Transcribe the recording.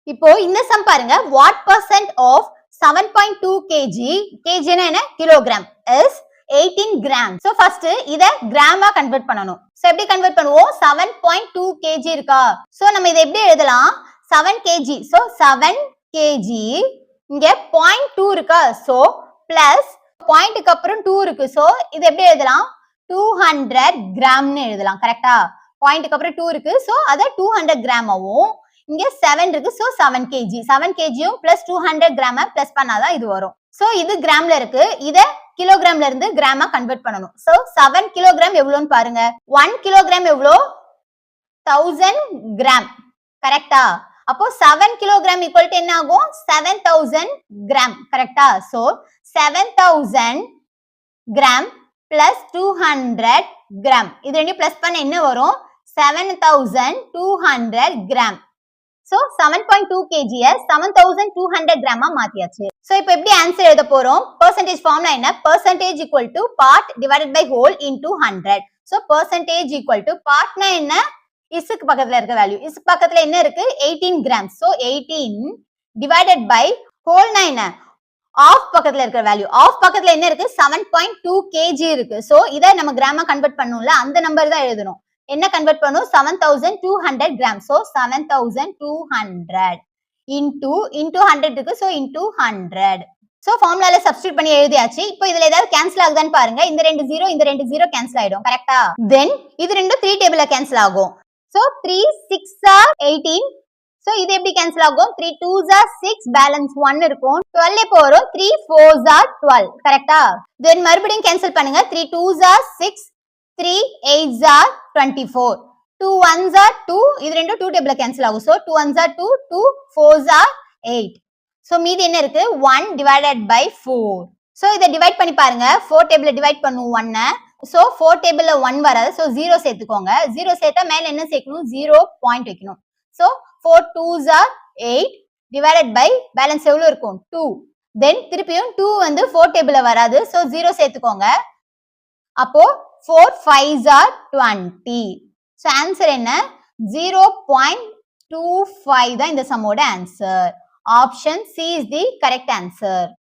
இப்போ இந்த சம் பாருங்க, what percent of 7.2 kg, kg என்ன kilogram is 18 gram. So first இத கிராமா கன்வெர்ட் பண்ணனும். So எப்படி கன்வெர்ட் பண்ணுவோம்? 7.2 kg இருக்கா? So நம்ம இத எப்படி எழுதலாம்? 7 kg. So 7 kg இங்க 0.2 இருக்கா? So plus பாயிண்ட்க்கு அப்புறம் 2 இருக்கு. So இது எப்படி எழுதலாம்? 200 கிராம்னு எழுதலாம். கரெக்ட்டா? பாயிண்ட்க்கு அப்புறம் 2 இருக்கு. So அத 200 கிராம் ஆவும். இங்க 7 இருக்கு. So 7 kg. 7 kg plus 200 gram plus பண்ணாதான் இது வரும். சோ இது கிராம்ல இருக்கு. இத கிலோகிராம்ல இருந்து கிராமா கன்வெர்ட் பண்ணனும். சோ 7 கிலோகிராம் எவ்வளவுன்னு பாருங்க. 1 கிலோகிராம் எவ்வளோ? 1000 கிராம். கரெக்ட்டா? அப்போ 7 கிலோகிராம் ஈக்குவல் டு என்ன ஆகும்? 7000 கிராம். கரெக்ட்டா? So 7000 gram plus 200 gram. இது ரெண்டையும் பிளஸ் பண்ண என்ன வரும்? 7200 கிராம். So 7.2 kg 7200 கிராமா மாத்தியாச்சு. So இப்போ எப்படி ஆன்சர் எழுத போறோம்? percentage ஃபார்முலா என்ன? percentage equal to part divided by whole into 100. So percentage equal to partனா என்ன? isக்கு பக்கத்துல இருக்க வேல்யூ. isக்கு பக்கத்துல என்ன இருக்கு? 18 grams. So 18 divided by wholeனா என்ன? ஆஃப் பக்கத்துல இருக்க வேல்யூ. ஆஃப் பக்கத்துல என்ன இருக்கு? 7.2 kg இருக்கு. So இத நம்ம கிராமா கன்வெர்ட் பண்ணனும்ல, அந்த நம்பர் தான் எழுதணும். என்ன கன்வெர்ட் பண்ணும்? 7200 கிராம். சோ 7200 into 100 இருக்கு. So into 100. சோ ஃபார்முலால சப்ஸ்டிட்யூட் பண்ணி எழுதியாச்சு. இப்போ இதுல ஏதாவது கேன்சல் ஆகுதான்னு பாருங்க. இந்த ரெண்டு 0 இந்த ரெண்டு 0 கேன்சல் ஆயிடும். கரெக்ட்டா? தென் இது ரெண்டும் 3 டேபிள்ல கேன்சல் ஆகும். So 3 6 are 18. சோ இது எப்படி கேன்சல் ஆகும்? 3 2s are 6 பேலன்ஸ் 1 இருக்கும். 12 எப்போ வரும்? 3 4s are 12. கரெக்ட்டா? தென் மறுபடியும் கேன்சல் பண்ணுங்க. 3 2s are 6, 3 8s are 24. 2 1s are 2. இது ரெண்டும் 2 டேபிள்ல கேன்சல் ஆகும். So 2 1s are 2, 2 4s are 8. So மீதி என்ன இருக்கு? 1 divided by 4. சோ இத டிவைட் பண்ணி பாருங்க. 4 டேபிள்ல டிவைட் பண்ணுவோம் 1. சோ 4 டேபிள்ல 1 வராது. சோ 0 சேர்த்துக்கோங்க. 0 சேர்த்தா மேல என்ன சேர்க்கணும்? 0 பாயிண்ட் வைக்கணும். So 4 2s are 8 divided by balance எவ்வளவு இருக்கும்? 2. தென் திருப்பியும் 2 வந்து 4 டேபிள்ல வராது. சோ 0 சேர்த்துக்கோங்க. அப்போ 4 5s are 20. So answer என்ன? 0.25 தான் இந்த சம்மோட answer. Option C is the correct answer.